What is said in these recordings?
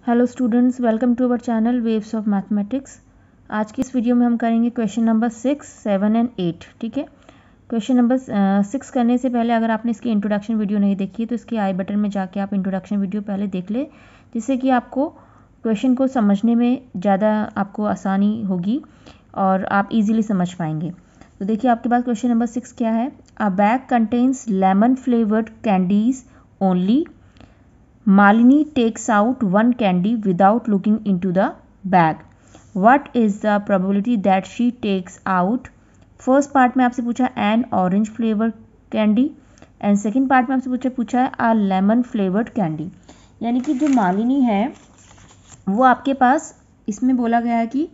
Hello students, welcome to our channel waves of mathematics. आज की इस वीडियो में हम करेंगे क्वेश्चन नंबर 6, 7 एंड 8। ठीक है, क्वेश्चन नंबर 6 करने से पहले अगर आपने इसकी इंट्रोडक्शन वीडियो नहीं देखी है तो इसके आई बटन में जाके आप इंट्रोडक्शन वीडियो पहले देख ले, जिससे कि आपको क्वेश्चन को समझने में ज़्यादा आपको आसानी होगी और आप इजीली समझ पाएंगे। तो देखिए आपके पास क्वेश्चन नंबर 6 क्या है। अ bag contains lemon flavoured candies only. Malini takes out one candy without looking into the bag. What is the probability that she takes out? First part में आपसे पूछा N orange flavour candy and second part में आपसे पूछा है आ lemon flavoured candy. यानी कि जो मालिनी है वो आपके पास इसमें बोला गया है कि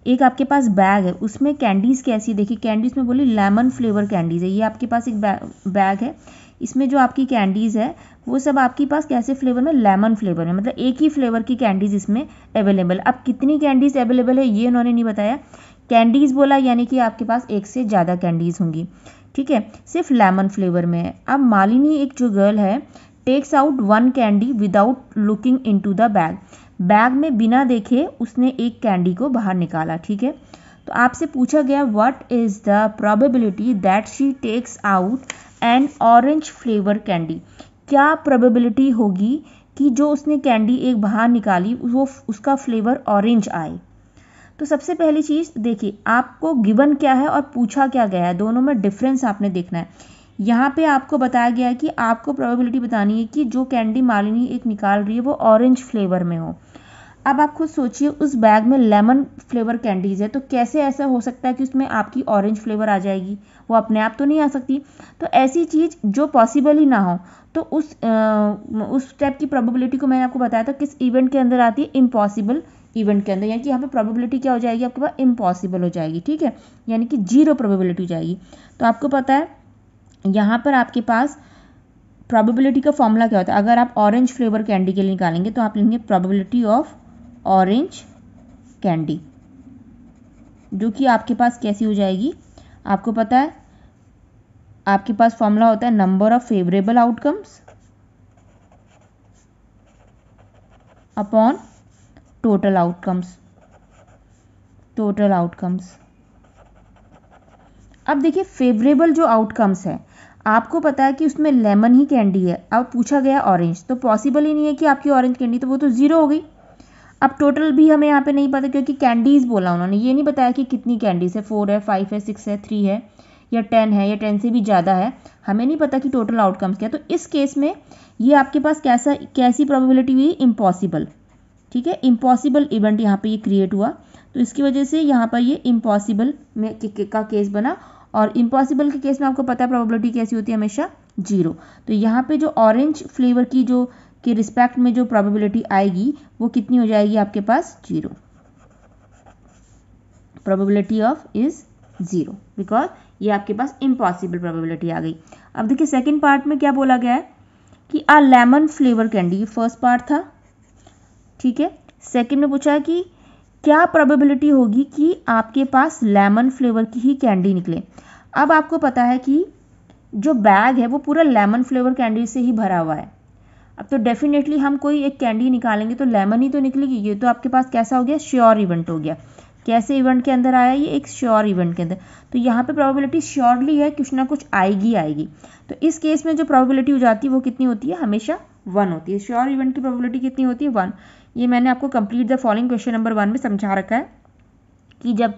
एक आपके पास बैग है, उसमें कैंडीज़ कैसी, देखिए कैंडीज़ में बोली लेमन फ्लेवर कैंडीज़ है। ये आपके पास एक बैग है, इसमें जो आपकी कैंडीज़ है वो सब आपके पास कैसे फ्लेवर में, लेमन फ्लेवर में, मतलब एक ही फ्लेवर की कैंडीज़ इसमें अवेलेबल। अब कितनी कैंडीज़ अवेलेबल है ये उन्होंने नहीं बताया, कैंडीज़ बोला यानी कि आपके पास एक से ज़्यादा कैंडीज़ होंगी। ठीक है, सिर्फ लेमन फ्लेवर में है। अब मालिनी एक जो गर्ल है takes out one candy without looking into the bag. Bag में बिना देखे उसने एक कैंडी को बाहर निकाला। ठीक है, तो आपसे पूछा गया what is the probability that she takes out an orange flavour candy. क्या प्रोबेबिलिटी होगी कि जो उसने कैंडी एक बाहर निकाली वो उसका फ्लेवर ऑरेंज आए। तो सबसे पहली चीज़ देखिए आपको गिवन क्या है और पूछा क्या गया है, दोनों में डिफरेंस आपने देखना है। यहाँ पे आपको बताया गया है कि आपको प्रोबेबिलिटी बतानी है कि जो कैंडी मालिनी एक निकाल रही है वो ऑरेंज फ्लेवर में हो। अब आप खुद सोचिए उस बैग में लेमन फ्लेवर कैंडीज़ है, तो कैसे ऐसा हो सकता है कि उसमें आपकी ऑरेंज फ्लेवर आ जाएगी, वो अपने आप तो नहीं आ सकती। तो ऐसी चीज़ जो पॉसिबल ही ना हो तो उस स्टेप की प्रोबेबिलिटी को मैंने आपको बताया था किस इवेंट के अंदर आती है, इम्पॉसिबल इवेंट के अंदर। यानी कि यहाँ पे प्रोबेबिलिटी क्या हो जाएगी आपके पास, इम्पॉसिबल हो जाएगी। ठीक है, यानी कि 0 प्रोबेबिलिटी हो जाएगी। तो आपको पता है यहाँ पर आपके पास प्रोबेबिलिटी का फॉर्मूला क्या होता है। अगर आप ऑरेंज फ्लेवर कैंडी के लिए निकालेंगे तो आप लेंगे प्रोबेबिलिटी ऑफ ऑरेंज कैंडी, जो कि आपके पास कैसी हो जाएगी, आपको पता है आपके पास फॉर्मूला होता है number of favourable outcomes upon total outcomes. अब देखिए फेवरेबल जो आउटकम्स है, आपको पता है कि उसमें लेमन ही कैंडी है, अब पूछा गया ऑरेंज, तो पॉसिबल ही नहीं है कि आपकी ऑरेंज कैंडी, तो वो तो 0 हो गई। अब टोटल भी हमें यहाँ पे नहीं पता क्योंकि कैंडीज़ बोला उन्होंने, ये नहीं बताया कि कितनी कैंडीज़ है, 4 है, 5 है, 6 है, 3 है या 10 है या 10 से भी ज़्यादा है, हमें नहीं पता कि टोटल आउटकम्स क्या। तो इस केस में ये आपके पास कैसी प्रोबेबिलिटी हुई, इम्पॉसिबल। ठीक है, इम्पॉसिबल इवेंट यहाँ पे ये क्रिएट हुआ, तो इसकी वजह से यहाँ पर ये इम्पॉसिबल में का केस बना। और इम्पॉसिबल के केस में आपको पता है प्रोबेबिलिटी कैसी होती है, हमेशा 0। तो यहाँ पे जो ऑरेंज फ्लेवर की जो के रिस्पेक्ट में जो प्रोबेबिलिटी आएगी वो कितनी हो जाएगी आपके पास, 0। प्रोबेबिलिटी ऑफ इज 0 बिकॉज ये आपके पास इम्पॉसिबल प्रोबेबिलिटी आ गई। अब देखिए सेकंड पार्ट में क्या बोला गया है कि आ लेमन फ्लेवर कैंडी, ये फर्स्ट पार्ट था। ठीक है, सेकंड में पूछा है कि क्या प्रोबेबिलिटी होगी कि आपके पास लेमन फ्लेवर की ही कैंडी निकले। अब आपको पता है कि जो बैग है वो पूरा लेमन फ्लेवर कैंडी से ही भरा हुआ है। अब तो डेफिनेटली हम कोई एक कैंडी निकालेंगे तो लेमन ही तो निकलेगी। ये तो आपके पास कैसा हो गया, श्योर इवेंट हो गया। कैसे इवेंट के अंदर आया, ये एक श्योर इवेंट के अंदर, तो यहाँ पे प्रोबेबिलिटी श्योरली है कुछ ना कुछ आएगी। तो इस केस में जो प्रोबेबिलिटी हो जाती है वो कितनी होती है, हमेशा 1 होती है। श्योर इवेंट की प्रोबेबिलिटी कितनी होती है, 1। ये मैंने आपको complete the following question number 1 में समझा रखा है कि जब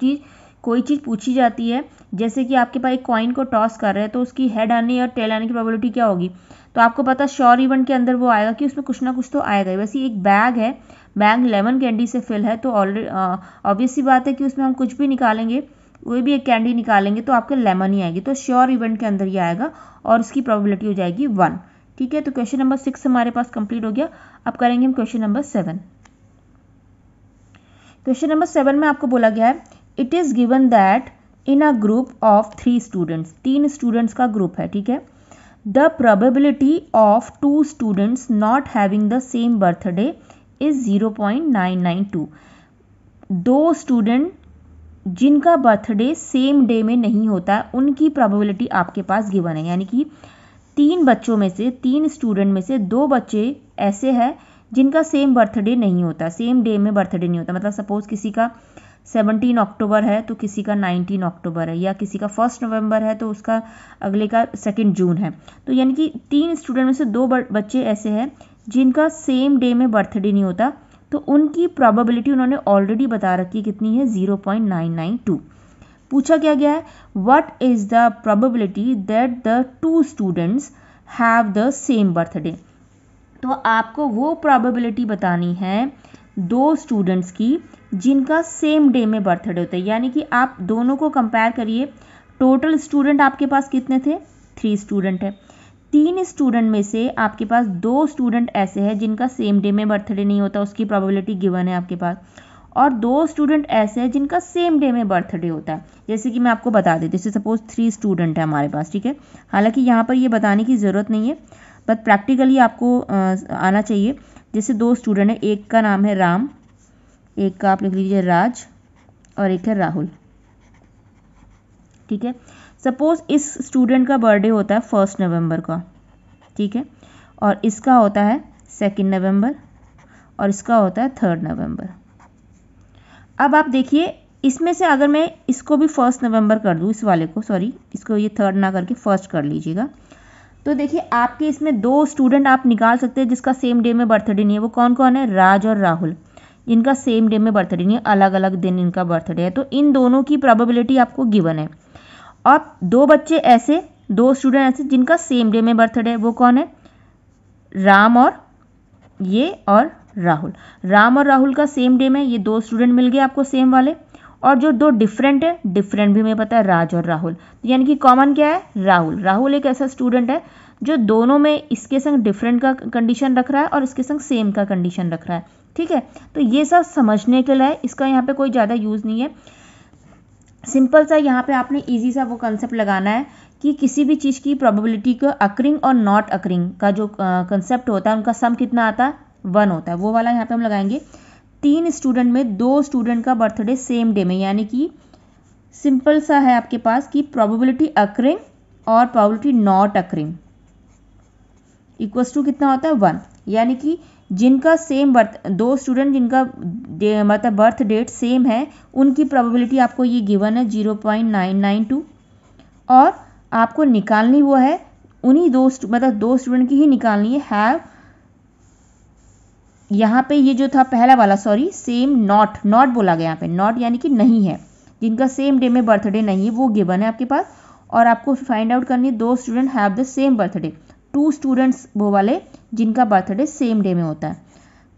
कोई चीज़ पूछी जाती है, जैसे कि आपके पास एक कॉइन को टॉस कर रहे हैं तो उसकी हेड आने या टेल आने की प्रोबेबिलिटी क्या होगी, तो आपको पता श्योर इवेंट के अंदर वो आएगा कि उसमें कुछ ना कुछ तो आएगा। वैसे एक बैग है, बैग लेमन कैंडी से फिल है, तो ऑलरेडी ऑब्वियस सी बात है कि उसमें हम कुछ भी निकालेंगे, कोई भी एक कैंडी निकालेंगे तो आपके लेमन ही आएगी, तो श्योर इवेंट के अंदर ही आएगा और उसकी प्रोबेबिलिटी हो जाएगी 1। ठीक है, तो क्वेश्चन नंबर 6 हमारे पास कंप्लीट हो गया। अब करेंगे हम क्वेश्चन नंबर 7। क्वेश्चन नंबर 7 में आपको बोला गया है it is given that in a group of 3 students, 3 students का ग्रुप है। ठीक है, the probability of 2 students not having the same birthday is 0.992। 2 student जिनका बर्थडे सेम डे में नहीं होता है उनकी प्रोबेबिलिटी आपके पास गिवन है। यानी कि 3 बच्चों में से, 3 स्टूडेंट में से 2 बच्चे ऐसे हैं जिनका सेम बर्थडे नहीं होता, सेम डे में बर्थडे नहीं होता। मतलब सपोज किसी का 17 अक्टूबर है तो किसी का 19 अक्टूबर है, या किसी का 1 नवंबर है तो उसका अगले का 2 जून है। तो यानी कि 3 स्टूडेंट में से 2 बच्चे ऐसे हैं जिनका सेम डे में बर्थडे नहीं होता, तो उनकी प्रोबेबिलिटी उन्होंने ऑलरेडी बता रखी है, कितनी है 0.992। पूछा क्या गया है, what is the probability that the 2 students have the same birthday. तो आपको वो प्रोबेबिलिटी बतानी है 2 स्टूडेंट्स की जिनका सेम डे में बर्थडे होता है। यानी कि आप दोनों को कंपेयर करिए, टोटल स्टूडेंट आपके पास कितने थे, 3 स्टूडेंट है। 3 स्टूडेंट में से आपके पास 2 स्टूडेंट ऐसे हैं जिनका सेम डे में बर्थडे नहीं होता, उसकी प्रोबेबिलिटी गिवन है आपके पास, और 2 स्टूडेंट ऐसे हैं जिनका सेम डे में बर्थडे होता है। जैसे कि मैं आपको बता देती हूँ, जैसे सपोज 3 स्टूडेंट है हमारे पास, ठीक है। हालांकि यहाँ पर ये बताने की ज़रूरत नहीं है, बट प्रैक्टिकली आपको आना चाहिए। जैसे 2 स्टूडेंट है, एक का नाम है राम, एक का आप लिख लीजिए राज, और एक है राहुल, ठीक है। सपोज इस स्टूडेंट का बर्थडे होता है 1 नवंबर का, ठीक है, और इसका होता है 2 नवंबर, और इसका होता है 3 नवंबर। अब आप देखिए, इसमें से अगर मैं इसको भी 1 नवंबर कर दूँ, इस वाले को, सॉरी इसको ये 3 ना करके 1 कर लीजिएगा, तो देखिए आपके इसमें 2 स्टूडेंट आप निकाल सकते हैं जिसका सेम डे में बर्थडे नहीं है। वो कौन कौन है, राज और राहुल, इनका सेम डे में बर्थडे नहीं है, अलग अलग दिन इनका बर्थडे है। तो इन दोनों की प्रोबेबिलिटी आपको गिवन है। अब 2 बच्चे ऐसे, 2 स्टूडेंट ऐसे जिनका सेम डे में बर्थडे है, वो कौन है, राम और ये और राहुल। राम और राहुल का सेम डे में, ये 2 स्टूडेंट मिल गए आपको सेम वाले। और जो 2 डिफरेंट है, डिफरेंट भी हमें पता है राज और राहुल, यानी कि कॉमन क्या है, राहुल। राहुल एक ऐसा स्टूडेंट है जो दोनों में इसके संग डिफरेंट का कंडीशन रख रहा है और इसके संग सेम का कंडीशन रख रहा है, ठीक है। तो ये सब समझने के लिए इसका यहाँ पे कोई ज़्यादा यूज़ नहीं है। सिंपल सा यहाँ पे आपने इजी सा वो कंसेप्ट लगाना है कि किसी भी चीज़ की प्रोबेबिलिटी को अकरिंग और नॉट अकरिंग का जो कंसेप्ट होता है, उनका सम कितना आता है, 1 होता है। वो वाला यहाँ पे हम लगाएंगे। 3 स्टूडेंट में 2 स्टूडेंट का बर्थडे सेम डे में, यानी कि सिंपल सा है आपके पास कि प्रोबेबिलिटी अकरिंग और probability not occurring equals to कितना होता है, 1। यानी कि जिनका सेम 2 स्टूडेंट जिनका मतलब बर्थ डेट सेम है, उनकी प्रोबेबिलिटी आपको ये गिवन है 0.992, और आपको निकालनी वो है उन्हीं 2 स्टूडेंट की ही निकालनी है। हैव, यहाँ पे ये जो था पहला वाला, सॉरी सेम, नॉट बोला गया यहाँ पे, नॉट यानी कि नहीं है, जिनका सेम डे में बर्थडे नहीं है, वो गिवन है आपके पास। और आपको फाइंड आउट करनी है 2 student have the same birthday, 2 students वो वाले जिनका बर्थडे सेम डे में होता है,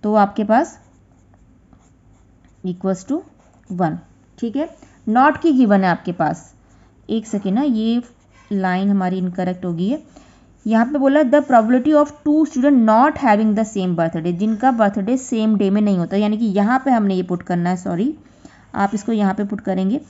तो आपके पास इक्वल्स टू 1, ठीक है। नॉट की गिवन है आपके पास, एक सेकेंड ना, ये लाइन हमारी इनकरेक्ट हो गई है। यहाँ पे बोला the probability of 2 student not having the same birthday, जिनका बर्थडे सेम डे में नहीं होता, यानी कि यहाँ पे हमने ये पुट करना है, सॉरी आप इसको यहाँ पे पुट करेंगे।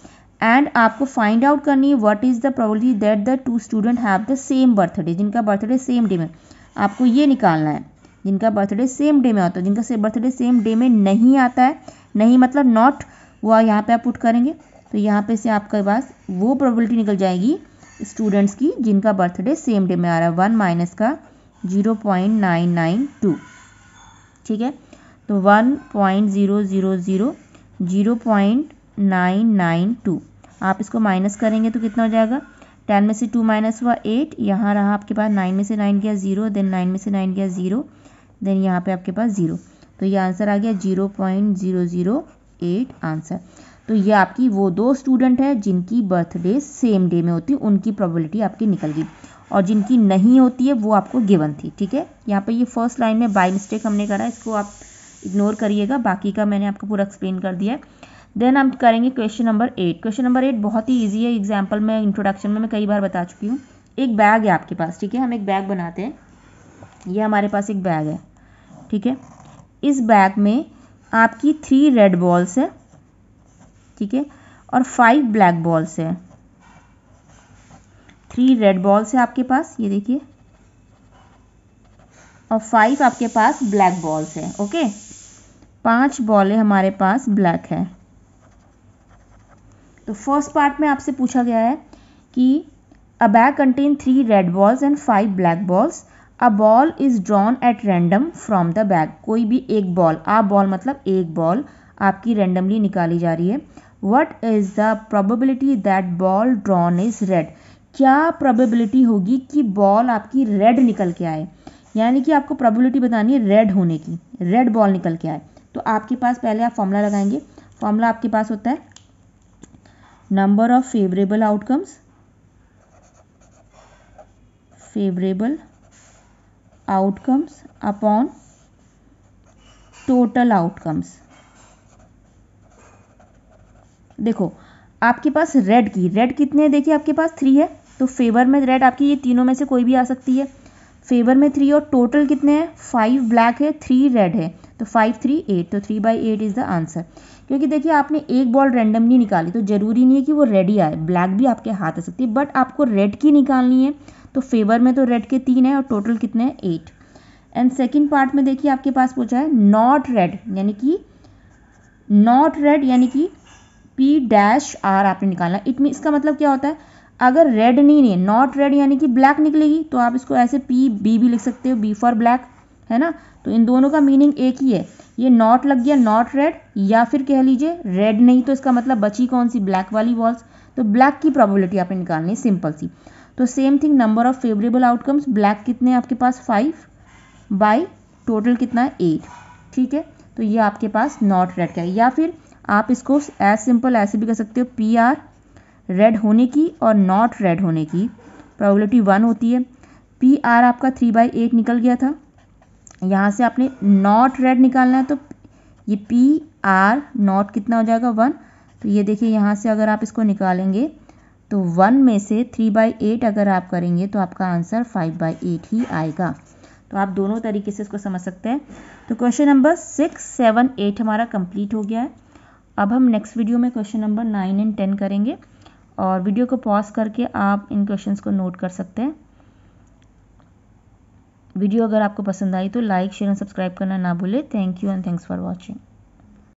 एंड आपको फाइंड आउट करनी है what is the probability that the 2 student have the same birthday, जिनका बर्थडे सेम डे में, आपको ये निकालना है जिनका बर्थडे सेम डे में होता है। जिनका बर्थडे सेम डे में नहीं आता है, नहीं मतलब नॉट, वो यहाँ पे आप पुट करेंगे, तो यहाँ पे से आपके पास वो प्रोबेबिलिटी निकल जाएगी स्टूडेंट्स की जिनका बर्थडे सेम डे में आ रहा है, 1 माइनस का 0.992, ठीक है। तो 0.992 आप इसको माइनस करेंगे तो कितना हो जाएगा, 10 में से 2 माइनस हुआ 8, यहाँ रहा आपके पास 9 में से 9 गया 0, देन 9 में से 9 गया 0, देन यहाँ पे आपके पास 0, तो ये आंसर आ गया 0.008 आंसर। तो ये आपकी वो 2 स्टूडेंट है जिनकी बर्थडे सेम डे में होती है, उनकी प्रोबेबिलिटी आपकी निकल गई, और जिनकी नहीं होती है वो आपको गिवन थी, ठीक है। यहाँ पे ये फर्स्ट लाइन में बाय मिस्टेक हमने करा, इसको आप इग्नोर करिएगा, बाकी का मैंने आपको पूरा एक्सप्लेन कर दिया है। देन हम करेंगे क्वेश्चन नंबर 8। क्वेश्चन नंबर 8 बहुत ही ईजी है, एग्जाम्पल में इंट्रोडक्शन में मैं कई बार बता चुकी हूँ। एक बैग है आपके पास, ठीक है, हम एक बैग बनाते हैं, ये हमारे पास एक बैग है, ठीक है। इस बैग में आपकी 3 रेड बॉल्स है, ठीक है, और 5 ब्लैक बॉल्स है। 3 रेड बॉल्स है आपके पास, ये देखिए, और 5 आपके पास ब्लैक बॉल्स है, ओके। 5 बॉलें हमारे पास ब्लैक है। तो फर्स्ट पार्ट में आपसे पूछा गया है कि अ bag contain 3 red balls and 5 black balls, a ball is drawn at random from the bag, कोई भी एक बॉल, अ बॉल मतलब एक बॉल आपकी रैंडमली निकाली जा रही है। What is the probability that ball drawn is red, क्या प्रोबेबिलिटी होगी कि बॉल आपकी रेड निकल के आए, यानी कि आपको प्रोबेबिलिटी बतानी है रेड होने की, रेड बॉल निकल के आए। तो आपके पास पहले आप फॉर्मूला लगाएंगे, फॉर्मूला आपके पास होता है number of favourable outcomes, favourable outcomes upon total outcomes. देखो आपके पास रेड कितने हैं, देखिए आपके पास 3 है, तो फेवर में रेड आपकी ये तीनों में से कोई भी आ सकती है। फेवर में 3 और टोटल कितने हैं, 5 ब्लैक है 3 रेड है, तो 5 3 8, तो 3/8 इज द आंसर। क्योंकि देखिए आपने एक बॉल रैंडमली निकाली तो जरूरी नहीं है कि वो रेड ही आए, ब्लैक भी आपके हाथ आ सकती है, बट आपको रेड की निकालनी है। तो फेवर में तो रेड के 3 है और टोटल कितने हैं 8। एंड सेकेंड पार्ट में देखिए आपके पास पूछा है नॉट रेड, यानी कि P-R आपने निकालना। इट मीन इसका मतलब क्या होता है, अगर रेड नहीं है, नॉट रेड यानी कि ब्लैक निकलेगी, तो आप इसको ऐसे PB भी लिख सकते हो, B फॉर ब्लैक, है ना। तो इन दोनों का मीनिंग एक ही है, ये नॉट लग गया नॉट रेड, या फिर कह लीजिए रेड नहीं, तो इसका मतलब बची कौन सी, ब्लैक वाली बॉल्स। तो ब्लैक की प्रोबेबिलिटी आपने निकालनी है, सिंपल सी। तो same thing number of favourable outcomes, black कितने हैं आपके पास 5 बाई टोटल कितना है 8, ठीक है। तो ये आपके पास नॉट रेड का है, या फिर आप इसको एज सिंपल ऐसे भी कर सकते हो, PR रेड होने की और नॉट रेड होने की प्रोबेबिलिटी 1 होती है। PR आपका 3/8 निकल गया था, यहाँ से आपने नॉट रेड निकालना है, तो ये PR नॉट कितना हो जाएगा 1। तो ये देखिए यहाँ से अगर आप इसको निकालेंगे तो 1 में से 3/8 अगर आप करेंगे तो आपका आंसर 5/8 ही आएगा। तो आप दोनों तरीके से इसको समझ सकते हैं। तो क्वेश्चन नंबर 6, 7, 8 हमारा कंप्लीट हो गया है। अब हम नेक्स्ट वीडियो में क्वेश्चन नंबर 9 एंड 10 करेंगे, और वीडियो को पॉज करके आप इन क्वेश्चंस को नोट कर सकते हैं। वीडियो अगर आपको पसंद आई तो लाइक शेयर एंड सब्सक्राइब करना ना भूलें। Thank you and thanks for watching.